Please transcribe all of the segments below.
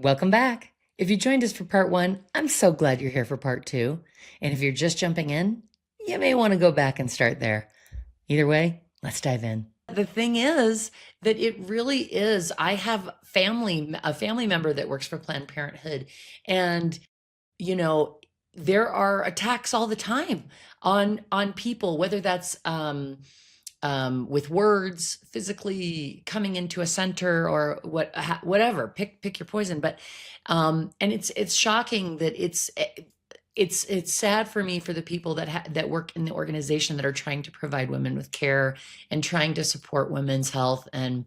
Welcome back. If you joined us for part one, I'm so glad you're here for part two. And if you're just jumping in, you may want to go back and start there. Either way, let's dive in. The thing is that it really is. I have a family member that works for Planned Parenthood, and you know, there are attacks all the time on people, whether that's with words, physically coming into a center, or whatever. Pick your poison. But and it's shocking that it's sad for me for the people that work in the organization that are trying to provide women with care and trying to support women's health, and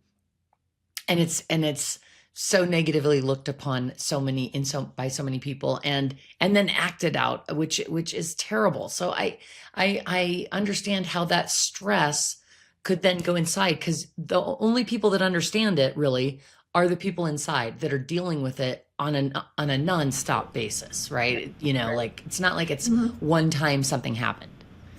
it's so negatively looked upon by so many people, and then acted out, which is terrible. So I understand how that stress could then go inside, because the only people that understand it really are the people inside that are dealing with it on a nonstop basis, right? Right. Like, it's not like it's Mhm. one time something happened.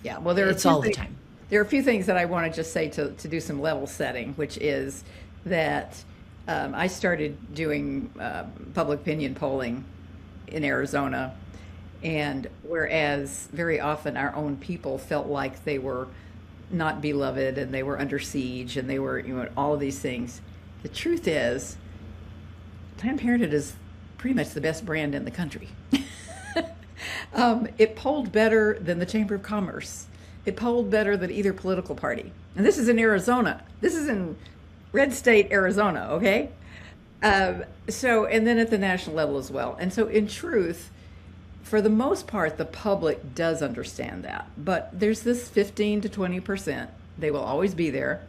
Yeah, well, there are a It's few all the things. time. There are a few things that I want to just say to do some level setting, which is that I started doing public opinion polling in Arizona, and whereas very often our own people felt like they were not beloved and they were under siege and they were, all of these things, the truth is Planned Parenthood is pretty much the best brand in the country. It polled better than the Chamber of Commerce. It polled better than either political party. And this is in Arizona. This is in red state Arizona, okay? And then at the national level as well. And so, in truth, for the most part, the public does understand that. But there's this 15 to 20%. They will always be there.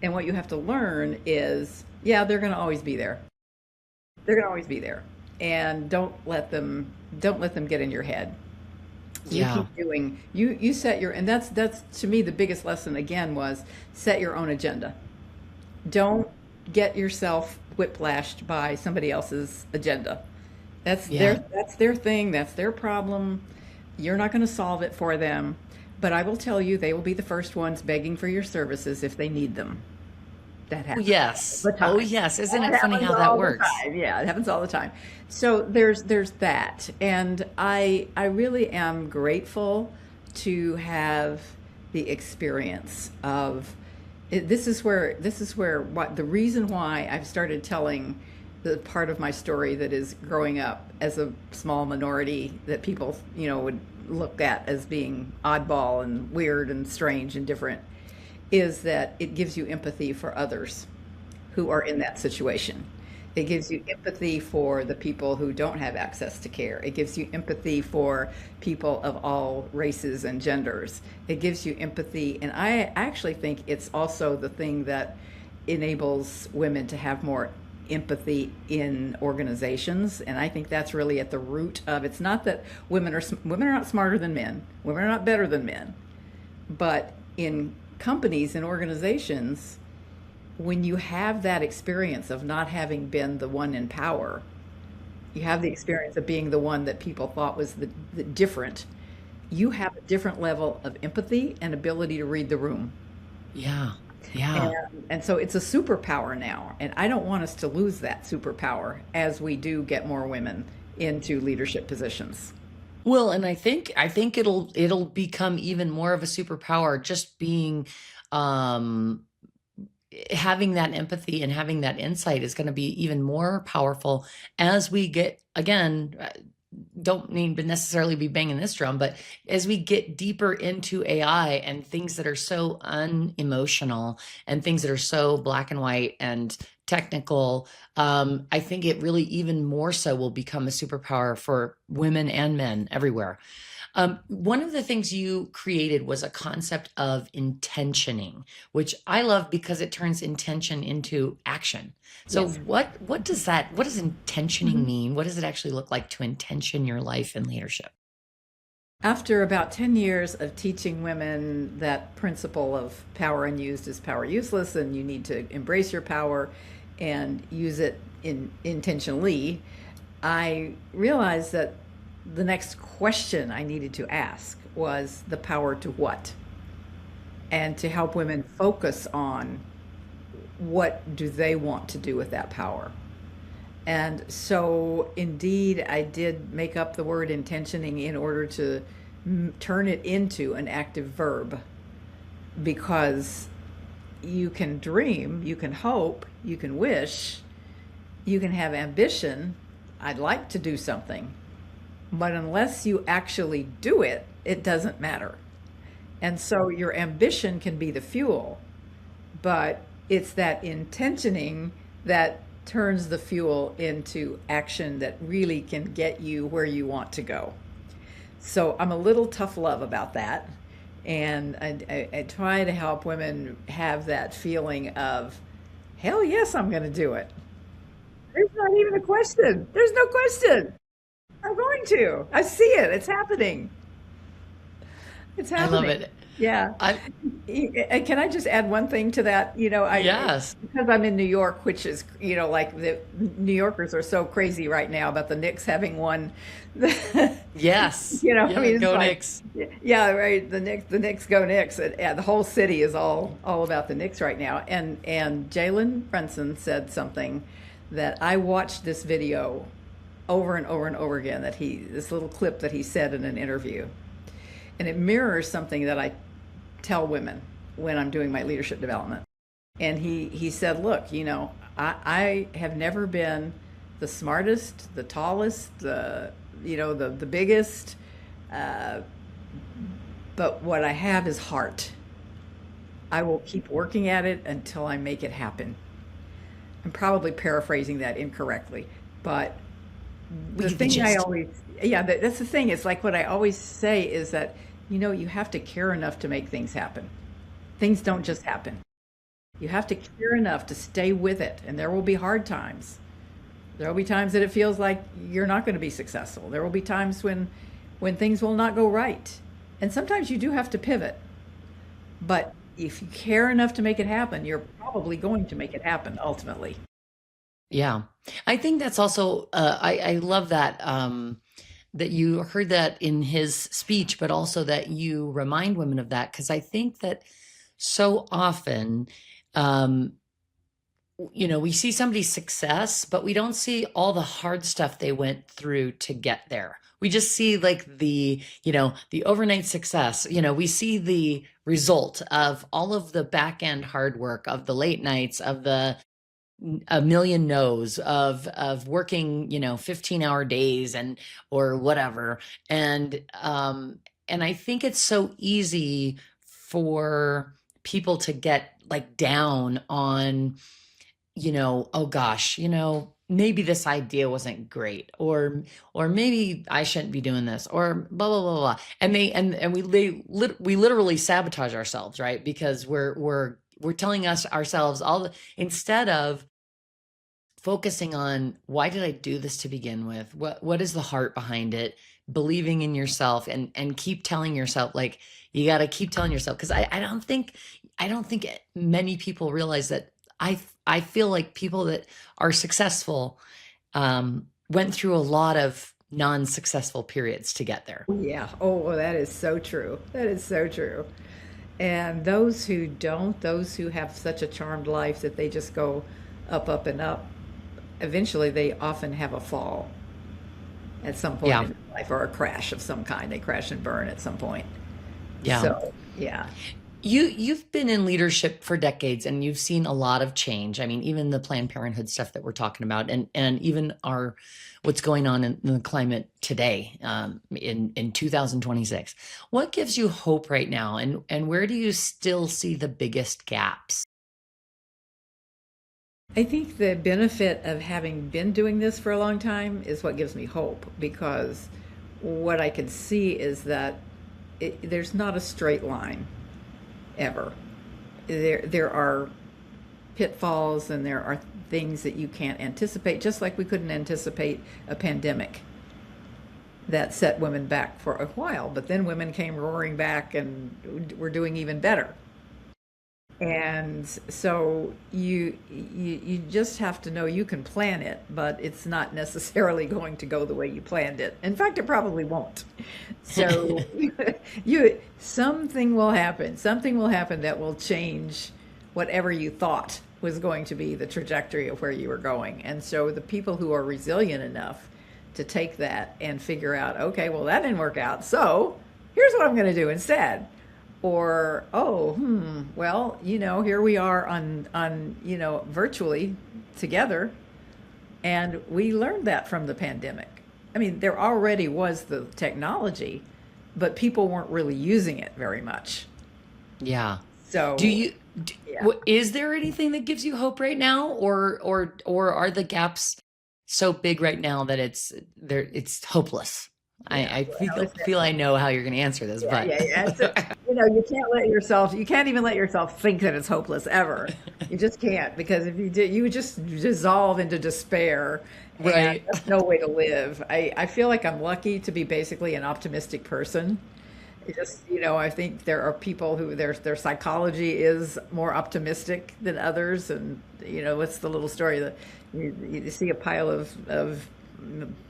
And what you have to learn is, yeah, they're going to always be there. They're going to always be there. And don't let them get in your head. You Yeah. keep doing, you set your, and that's to me the biggest lesson again was set your own agenda. Don't get yourself whiplashed by somebody else's agenda. Yeah. That's their thing, that's their problem. You're not going to solve it for them, but I will tell you they will be the first ones begging for your services if they need them. That Oh, happens all yes. the Oh, time. yes. Isn't That it funny happens how that all the works? time. Yeah, it happens all the time. So there's that, and I really am grateful to have the experience of it. This is where what the reason why I've started telling the part of my story that is growing up as a small minority that people would look at as being oddball and weird and strange and different, is that it gives you empathy for others who are in that situation. It gives you empathy for the people who don't have access to care. It gives you empathy for people of all races and genders. It gives you empathy. And I actually think it's also the thing that enables women to have more empathy in organizations. And I think that's really at the root of it's not that women are not smarter than men. Women are not better than men. But in companies and organizations, when you have that experience of not having been the one in power, you have the experience of being the one that people thought was the different, you have a different level of empathy and ability to read the room. Yeah. Yeah. And so it's a superpower now. And I don't want us to lose that superpower as we do get more women into leadership positions. Well, and I think it'll become even more of a superpower, just being um having that empathy and having that insight is going to be even more powerful as we get, again, don't need to necessarily be banging this drum, but as we get deeper into AI and things that are so unemotional and things that are so black and white and technical, I think it really even more so will become a superpower for women and men everywhere. One of the things you created was a concept of intentioning, which I love because it turns intention into action. So Yes. what does intentioning Mhm. mean? What does it actually look like to intention your life in leadership? After about 10 years of teaching women that principle of power unused is power useless, and you need to embrace your power and use it intentionally, I realized that the next question I needed to ask was the power to what? And to help women focus on what do they want to do with that power. And so, indeed, I did make up the word intentioning in order to turn it into an active verb, because you can dream, you can hope, you can wish, you can have ambition. I'd like to do something. But unless you actually do it, it doesn't matter. And so your ambition can be the fuel, but it's that intentioning that turns the fuel into action that really can get you where you want to go. So I'm a little tough love about that. And I try to help women have that feeling of, hell yes, I'm going to do it. There's not even a question. There's no question. I'm going to. I see it. It's happening. It's I love happening. it. Yeah. I And can I just add one thing to that? yes. Because I'm in New York, which is, like the New Yorkers are so crazy right now about the Knicks having won. Yes. I Yeah, mean, it's go like, Knicks. yeah, right. The Knicks go Knicks. And, yeah, the whole city is all about the Knicks right now. And Jalen Brunson said something that I watched this video over and over and over again, this little clip that he said in an interview. And it mirrors something that I tell women when I'm doing my leadership development. And he said, look, I have never been the smartest, the tallest, the biggest, uh, but what I have is heart. I will keep working at it until I make it happen. I'm probably paraphrasing that incorrectly, but We the get the thing I gist. always, yeah, that's the thing. It's like what I always say is that, you have to care enough to make things happen. Things don't just happen. You have to care enough to stay with it, and there will be hard times. There will be times that it feels like you're not going to be successful. There will be times when things will not go right. And sometimes you do have to pivot. But if you care enough to make it happen, you're probably going to make it happen ultimately. Yeah. I think that's also I love that that you heard that in his speech, but also that you remind women of that, because I think that so often um we see somebody's success, but we don't see all the hard stuff they went through to get there. We just see like the overnight success. We see the result of all of the back end hard work, of the late nights, of the a million no's, of working 15-hour days and or whatever. And I think it's so easy for people to get like down on, oh gosh, maybe this idea wasn't great, or maybe I shouldn't be doing this, or blah blah blah blah. And we literally sabotage ourselves, right? Because we're telling us ourselves instead of focusing on, why did I do this to begin with? What is the heart behind it? Believing in yourself, and keep telling yourself, like, you got to keep telling yourself, because I don't think many people realize that. I feel like people that are successful went through a lot of non-successful periods to get there. Yeah. Oh, well, that is so true. That is so true. And those who don't, those who have such a charmed life that they just go up, up, and up, eventually they often have a fall at some point Yeah. in their life, or a crash of some kind. They crash and burn at some point. Yeah. So, yeah. You've been in leadership for decades, and you've seen a lot of change. I mean, even the Planned Parenthood stuff that we're talking about, and even what's going on in the climate today, in 2026. What gives you hope right now, and where do you still see the biggest gaps? I think the benefit of having been doing this for a long time is what gives me hope, because what I can see is that there's not a straight line ever. There are pitfalls, and there are things that you can't anticipate, just like we couldn't anticipate a pandemic that set women back for a while, but then women came roaring back and were doing even better. And so you just have to know you can plan it, but it's not necessarily going to go the way you planned it. In fact, it probably won't. So you something will happen. Something will happen that will change whatever you thought was going to be the trajectory of where you were going. And so the people who are resilient enough to take that and figure out, okay, well, that didn't work out, so here's what I'm going to do instead. Or, oh, well, here we are on virtually together, and we learned that from the pandemic. I mean, there already was the technology, but people weren't really using it very much. Yeah. So, yeah. Is there anything that gives you hope right now, or are the gaps so big right now that it's hopeless? I feel I know how you're going to answer this, but So, you can't even let yourself think that it's hopeless ever. You just can't, because if you did, you would just dissolve into despair. Right. And that's no way to live. I feel like I'm lucky to be basically an optimistic person. It just, I think there are people who their psychology is more optimistic than others. And, what's the little story that you see a pile of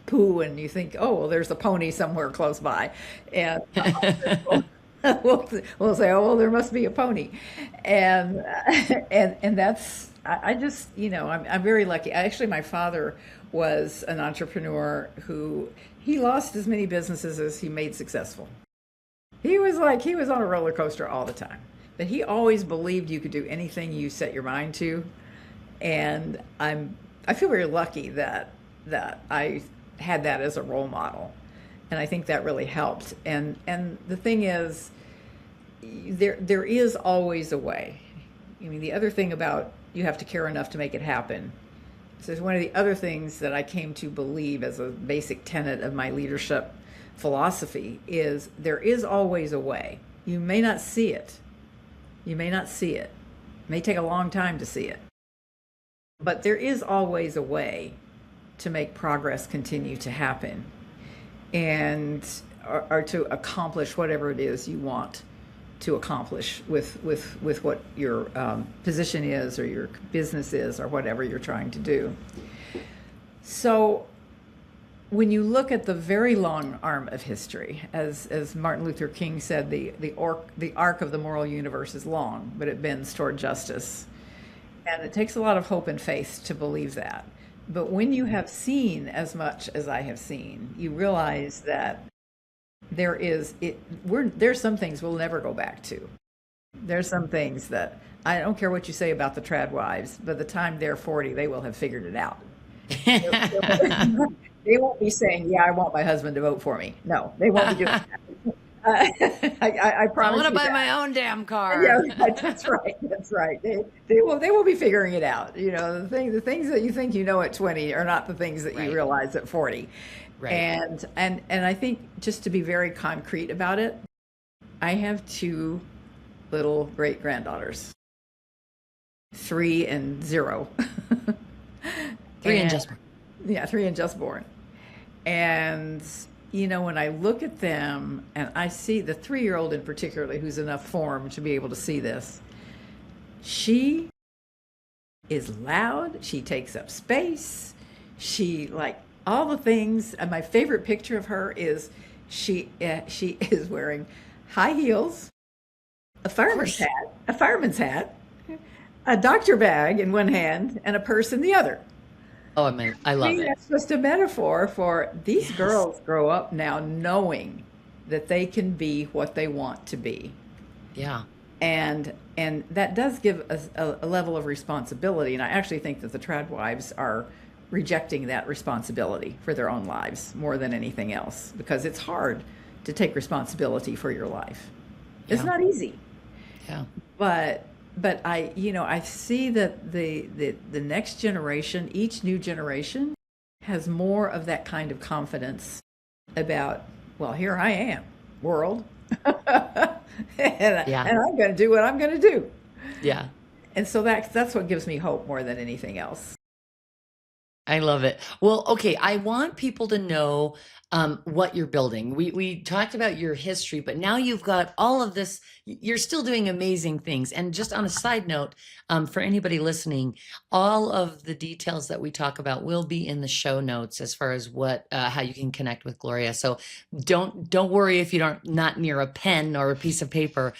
poo and you think, oh, well, there's a pony somewhere close by. And we'll say, oh, well, there must be a pony. And, and that's, I just, I'm very lucky. Actually, my father was an entrepreneur who he lost as many businesses as he made successful. He was on a roller coaster all the time, but he always believed you could do anything you set your mind to. And I feel very lucky that I had that as a role model. And I think that really helped. And the thing is, there is always a way. I mean, the other thing about you have to care enough to make it happen. So one of the other things that I came to believe as a basic tenet of my leadership philosophy is there is always a way. You may not see it. You may not see it. It may take a long time to see it. But there is always a way to make progress continue to happen, and or to accomplish whatever it is you want to accomplish with what your position is, or your business is, or whatever you're trying to do. So when you look at the very long arm of history, as Martin Luther King said, the arc of the moral universe is long, but it bends toward justice. And it takes a lot of hope and faith to believe that. But when you have seen as much as I have seen, you realize that there's some things we'll never go back to. There's some things that, I don't care what you say about the trad wives, by the time they're 40, they will have figured it out. They won't be saying, yeah, I want my husband to vote for me. No, they won't be doing that. I promise. I want to buy that. my own damn car. Yeah, that's right. That's right. They will be figuring it out. The things that you think you know at 20 are not the things that you realize at 40. Right. And I think, just to be very concrete about it, I have 2 little great granddaughters, 3 and 0. 3 and just born. Yeah, 3 and just born. And when I look at them and I see the 3-year-old in particular, who's enough form to be able to see this, she is loud. She takes up space. She, like, all the things. And my favorite picture of her is she is wearing high heels, a fireman's hat, a doctor bag in one hand, and a purse in the other. Oh, man, I love it. That's just a metaphor for these girls grow up now knowing that they can be what they want to be. Yeah. And that does give us a level of responsibility. And I actually think that the trad wives are rejecting that responsibility for their own lives more than anything else, because it's hard to take responsibility for your life. It's not easy. Yeah. But I see that the next generation, each new generation, has more of that kind of confidence about, well, here I am, world, and I'm going to do what I'm going to do. Yeah. And so that's what gives me hope more than anything else. I love it. Well, okay, I want people to know what you're building. We talked about your history, but now you've got all of this. You're still doing amazing things. And just on a side note, for anybody listening, all of the details that we talk about will be in the show notes as far as what how you can connect with Gloria. So don't worry if you don't not near a pen or a piece of paper.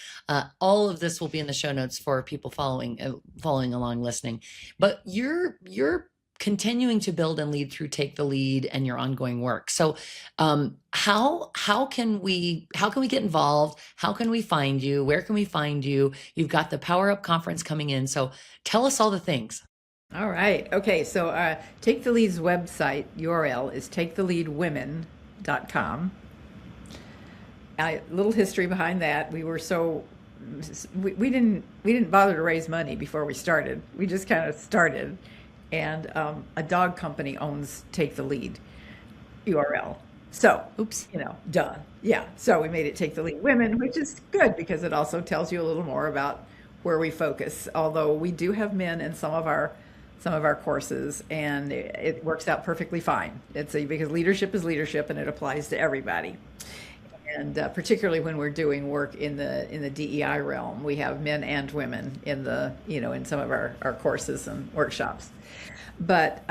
All of this will be in the show notes for people following along, listening. But you're continuing to build and lead through Take the Lead and your ongoing work. So, how can we get involved? How can we find you? Where can we find you? You've got the Power Up conference coming in, so tell us all the things. All right. Okay. So Take the Lead's website URL is taketheleadwomen.com. A little history behind that. We didn't bother to raise money before we started. We just kind of started, and a dog company owns Take the Lead URL. So, Oops. duh. Yeah. So we made it Take the Lead Women, which is good because it also tells you a little more about where we focus. Although we do have men in some of our courses, and it works out perfectly fine. Because leadership is leadership, and it applies to everybody. And particularly when we're doing work in the DEI realm, we have men and women in some of our courses and workshops. But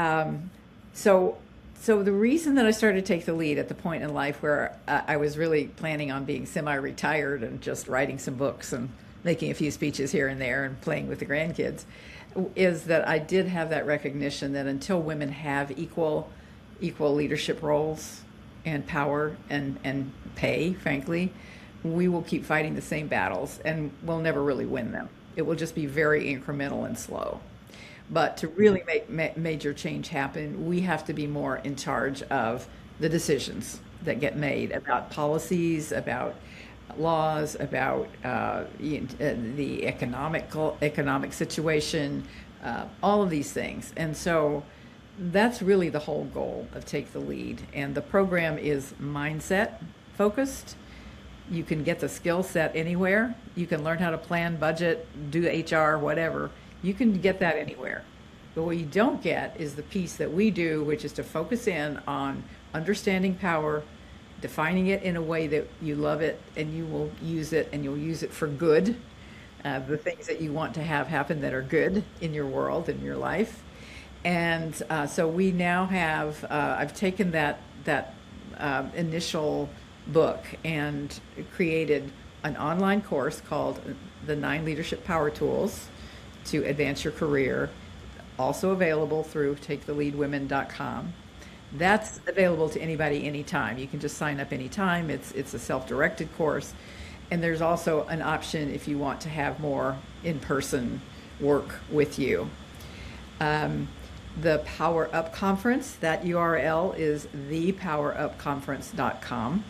so the reason that I started to Take the Lead at the point in life where I was really planning on being semi-retired and just writing some books and making a few speeches here and there and playing with the grandkids is that I did have that recognition that until women have equal leadership roles and power and pay, frankly, we will keep fighting the same battles and we'll never really win them. It will just be very incremental and slow. But to really make major change happen, we have to be more in charge of the decisions that get made about policies, about laws, about the economic situation, all of these things. And so that's really the whole goal of Take the Lead. And the program is mindset focused. You can get the skill set anywhere. You can learn how to plan, budget, do HR, whatever. You can get that anywhere. But what you don't get is the piece that we do, which is to focus in on understanding power, defining it in a way that you love it and you will use it and you'll use it for good. The things that you want to have happen that are good in your world, in your life. And so we now have, I've taken that initial book and created an online course called The 9 Leadership Power Tools to Advance Your Career, also available through taketheleadwomen.com. That's available to anybody anytime. You can just sign up anytime. It's a self-directed course. And there's also an option if you want to have more in-person work with you. The Power Up Conference, that URL is thepowerupconference.com.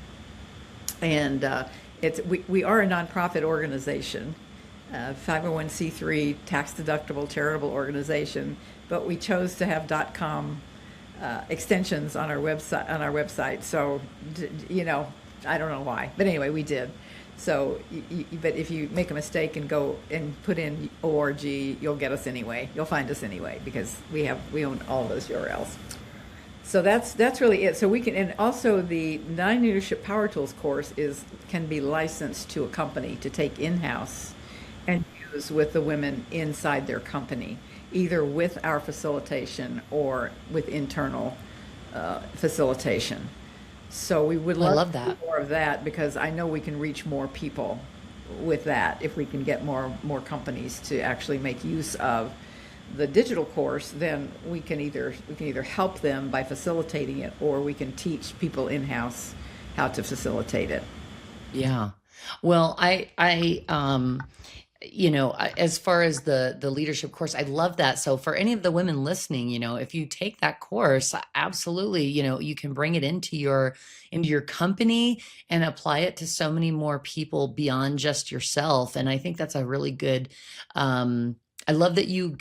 And we are a nonprofit organization, 501c3 tax-deductible charitable organization, but we chose to have .com extensions on our website. So, I don't know why, but anyway, we did. So, but if you make a mistake and go and put in org, you'll get us anyway. You'll find us anyway because we own all those URLs. So that's really it. So we can, and also the 9 Leadership Power Tools course can be licensed to a company to take in-house and use with the women inside their company, either with our facilitation or with internal facilitation. So we would love to that. do more of that because I know we can reach more people with that if we can get more companies to actually make use of the digital course. Then we can either help them by facilitating it, or we can teach people in-house how to facilitate it. Yeah. Well, as far as the leadership course, I love that. So for any of the women listening, if you take that course, absolutely, you can bring it into your company and apply it to so many more people beyond just yourself. And I think that's a really good I love that you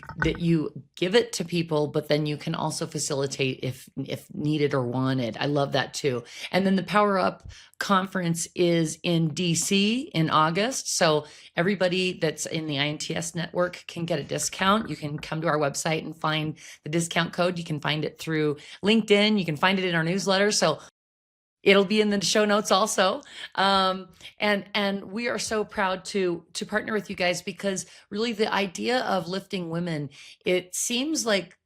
give it to people, but then you can also facilitate if needed or wanted. I love that too. And then the Power Up conference is in DC in August. So everybody that's in the INTS network can get a discount. You can come to our website and find the discount code. You can find it through LinkedIn. You can find it in our newsletter. So it'll be in the show notes also. And we are so proud to partner with you guys, because really the idea of lifting women, it seems like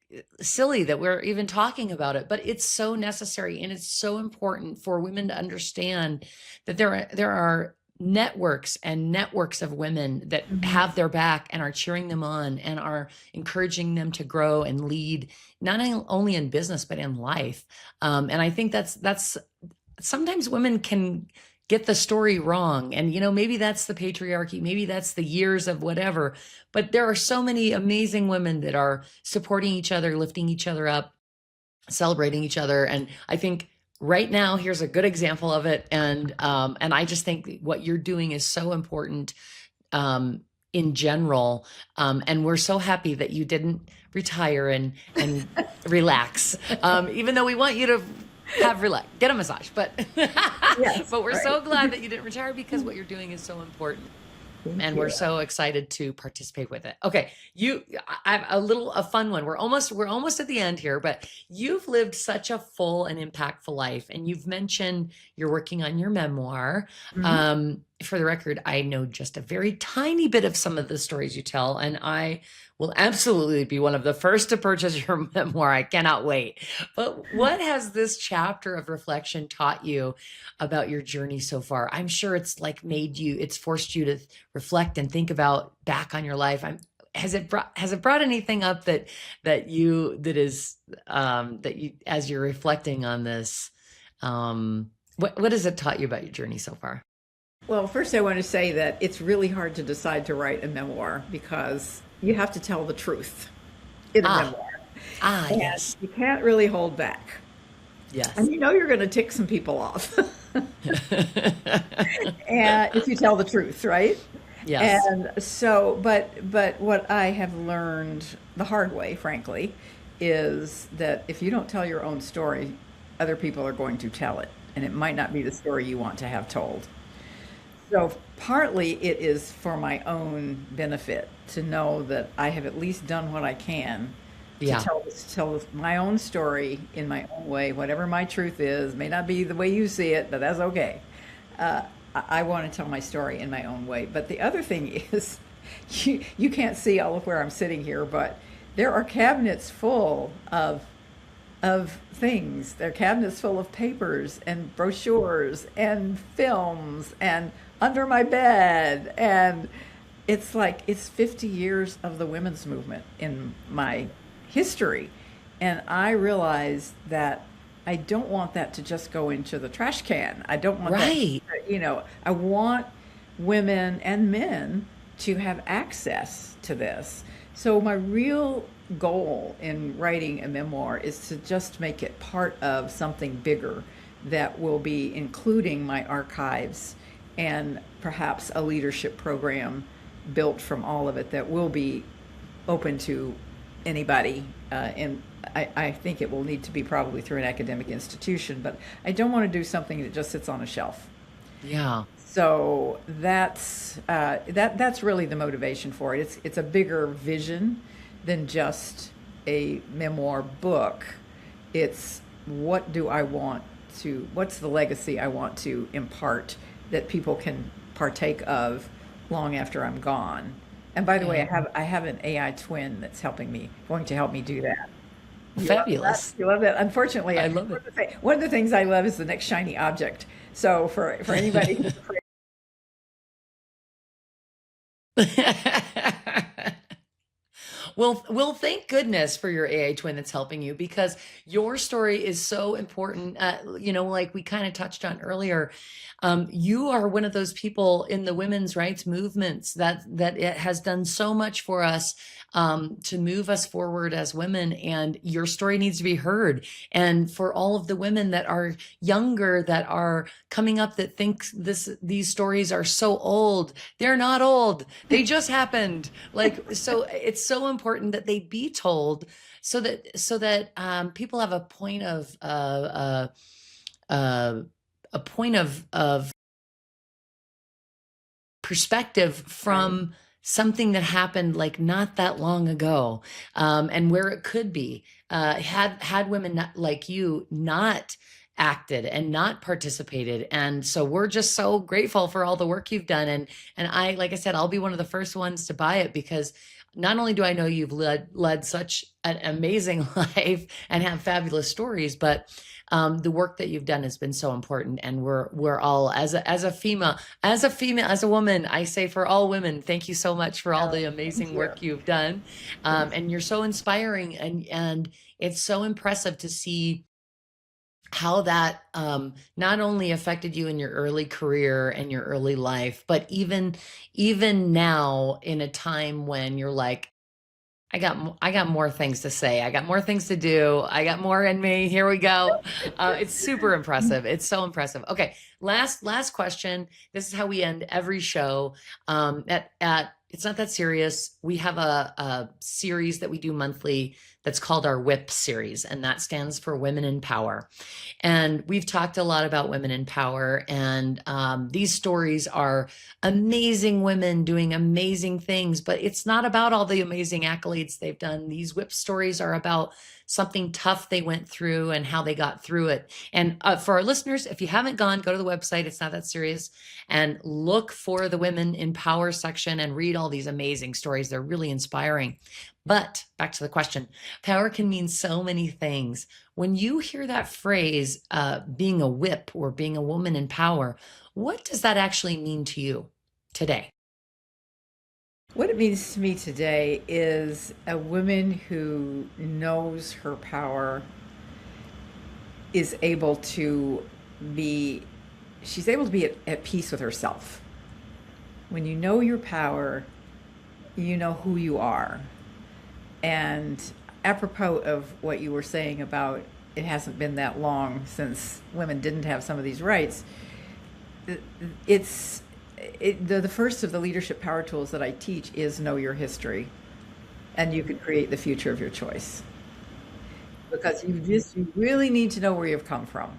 silly that we're even talking about it, but it's so necessary, and it's so important for women to understand that there are networks and networks of women that Mhm. have their back and are cheering them on and are encouraging them to grow and lead, not only in business but in life. And I think that's sometimes women can get the story wrong. And, maybe that's the patriarchy, maybe that's the years of whatever, but there are so many amazing women that are supporting each other, lifting each other up, celebrating each other. And I think right now, here's a good example of it. And I just think what you're doing is so important, in general. And we're so happy that you didn't retire and relax. Even though we want you to get a massage, but Yes, but we're right. so glad that you didn't retire, because what you're doing is so important, Thank and we're you. so excited to participate with it. Okay, I have a fun one. We're almost at the end here, but you've lived such a full and impactful life, and you've mentioned you're working on your memoir. Mhm. For the record, I know just a very tiny bit of some of the stories you tell, and I will absolutely be one of the first to purchase your memoir. I cannot wait. But what has this chapter of reflection taught you about your journey so far? I'm sure it's forced you to reflect and think about back on your life. Has it brought anything up that you, as you're reflecting on this, what has it taught you about your journey so far? Well, first, I want to say that it's really hard to decide to write a memoir because you have to tell the truth in a Ah, memoir, and yes, you can't really hold back. yes. And you're going to tick some people off and if you tell the truth, right? Yes. And so, but what I have learned the hard way, frankly, is that if you don't tell your own story, other people are going to tell it, and it might not be the story you want to have told. So partly it is for my own benefit to know that I have at least done what I can to Yeah. tell my own story in my own way, whatever my truth is. May not be the way you see it, but that's okay. Uh, I want to tell my story in my own way. But the other thing is, you can't see all of where I'm sitting here, but there are cabinets full of things. Their cabinets full of papers and brochures and films and under my bed. And it's like it's 50 years of the women's movement in my history. And I realize that I don't want that to just go into the trash can. I don't want that, Right. I want women and men to have access to this. So my real goal in writing a memoir is to just make it part of something bigger that will be including my archives and perhaps a leadership program built from all of it that will be open to anybody. And I think it will need to be probably through an academic institution, but I don't want to do something that just sits on a shelf. Yeah. So that's really the motivation for it. It's a bigger vision than just a memoir book. It's what's the legacy I want to impart that people can partake of long after I'm gone. And by the way, Yeah. I have an AI twin that's going to help me do that. You love that? Fabulous. You love that? Unfortunately, I love one of the things I love is the next shiny object. So for anybody who's afraid. it. Well, thank goodness for your AA twin that's helping you, because your story is so important. Like we kind of touched on earlier, you are one of those people in the women's rights movements that it has done so much for us, to move us forward as women, and your story needs to be heard. And for all of the women that are younger, that are coming up, that think these stories are so old, they're not old. They just happened. Like, so it's so important that they be told, so that people have a point of perspective Right. from something that happened like not that long ago, and where it could be, had women not, like you, not acted and not participated. And so we're just so grateful for all the work you've done. And I, like I said, I'll be one of the first ones to buy it, because not only do I know you've led such an amazing life and have fabulous stories, but the work that you've done has been so important. And we're all, as a woman, I say, for all women, thank you so much for all Oh, the thank amazing you. work you've done. And you're so inspiring, and it's so impressive to see how that, not only affected you in your early career and your early life, but even now, in a time when you're like, I got more things to say. I got more things to do. I got more in me. Here we go. It's super impressive. It's so impressive. Okay, last question. This is how we end every show. At It's Not That Serious. We have a series that we do monthly that's called our WHIP series, and that stands for Women in Power. And we've talked a lot about women in power, and these stories are amazing women doing amazing things, but it's not about all the amazing accolades they've done. These whip stories are about something tough they went through and how they got through it. And for our listeners, if you haven't gone, go to the website, It's Not That Serious, and look for the Women in Power section and read all these amazing stories. They're really inspiring. But back to the question, power can mean so many things. When you hear that phrase, being a whip or being a woman in power, what does that actually mean to you today? What it means to me today is a woman who knows her power is able to be, she's able to be at peace with herself. When you know your power, you know who you are. And apropos of what you were saying about it hasn't been that long since women didn't have some of these rights, it's the first of the leadership power tools that I teach is know your history, and you can create the future of your choice. Because you really need to know where you've come from,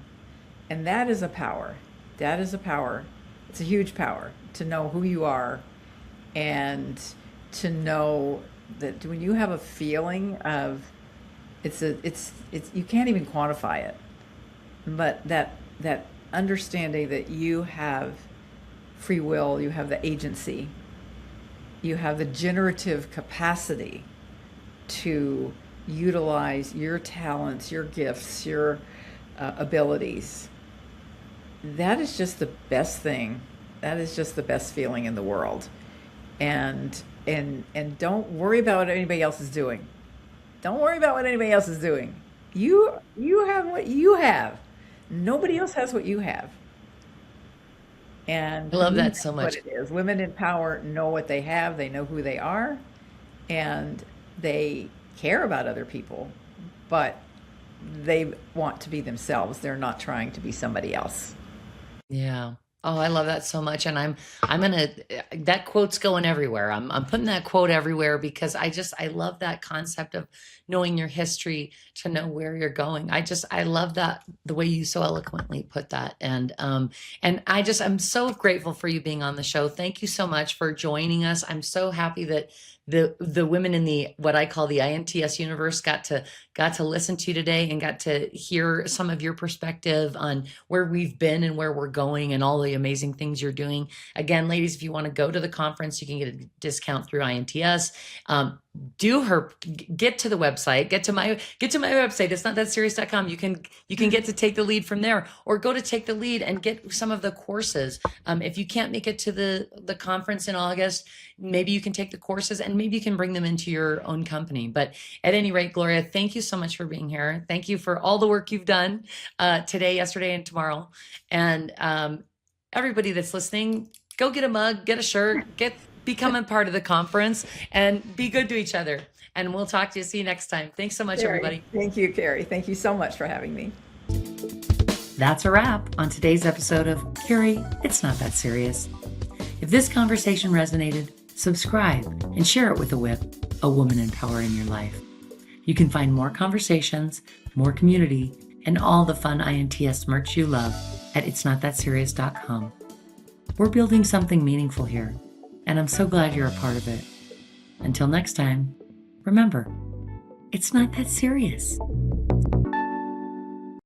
and that is a power. That is a power. It's a huge power to know who you are, and to know that when you have a feeling of it's you can't even quantify it, but that understanding that you have free will, you have the agency, you have the generative capacity to utilize your talents, your gifts, your abilities. That is just the best thing. That is just the best feeling in the world. And don't worry about what anybody else is doing. Don't worry about what anybody else is doing. You have what you have. Nobody else has what you have. And I to love me, that that's so what much. it is. Women in power know what they have, they know who they are, and they care about other people, but they want to be themselves. They're not trying to be somebody else. Yeah. Oh, I love that so much. And I'm gonna, that quote's going everywhere. I'm putting that quote everywhere, because I love that concept of knowing your history to know where you're going. I love that, the way you so eloquently put that. And I'm so grateful for you being on the show. Thank you so much for joining us. I'm so happy that the women in the, what I call the INTS universe, got to listen to you today, and got to hear some of your perspective on where we've been and where we're going, and all the amazing things you're doing. Again, ladies, if you want to go to the conference, you can get a discount through INTS. get to the website, get to my website. It's not that serious.com. You can get to Take the Lead from there, or go to Take the Lead and get some of the courses. If you can't make it to the conference in August, maybe you can take the courses and maybe you can bring them into your own company. But at any rate, Gloria, thank you so much for being here. Thank you for all the work you've done today, yesterday, and tomorrow. And everybody that's listening, go get a mug, get a shirt, become a part of the conference, and be good to each other. And we'll talk to you. See you next time. Thanks so much, everybody. Thank you, Carrie. Thank you so much for having me. That's a wrap on today's episode of Carrie, It's Not That Serious. If this conversation resonated, subscribe and share it with a whip, a woman in power in your life. You can find more conversations, more community, and all the fun INTS merch you love at itsnotthatserious.com. We're building something meaningful here, and I'm so glad you're a part of it. Until next time, remember, it's not that serious.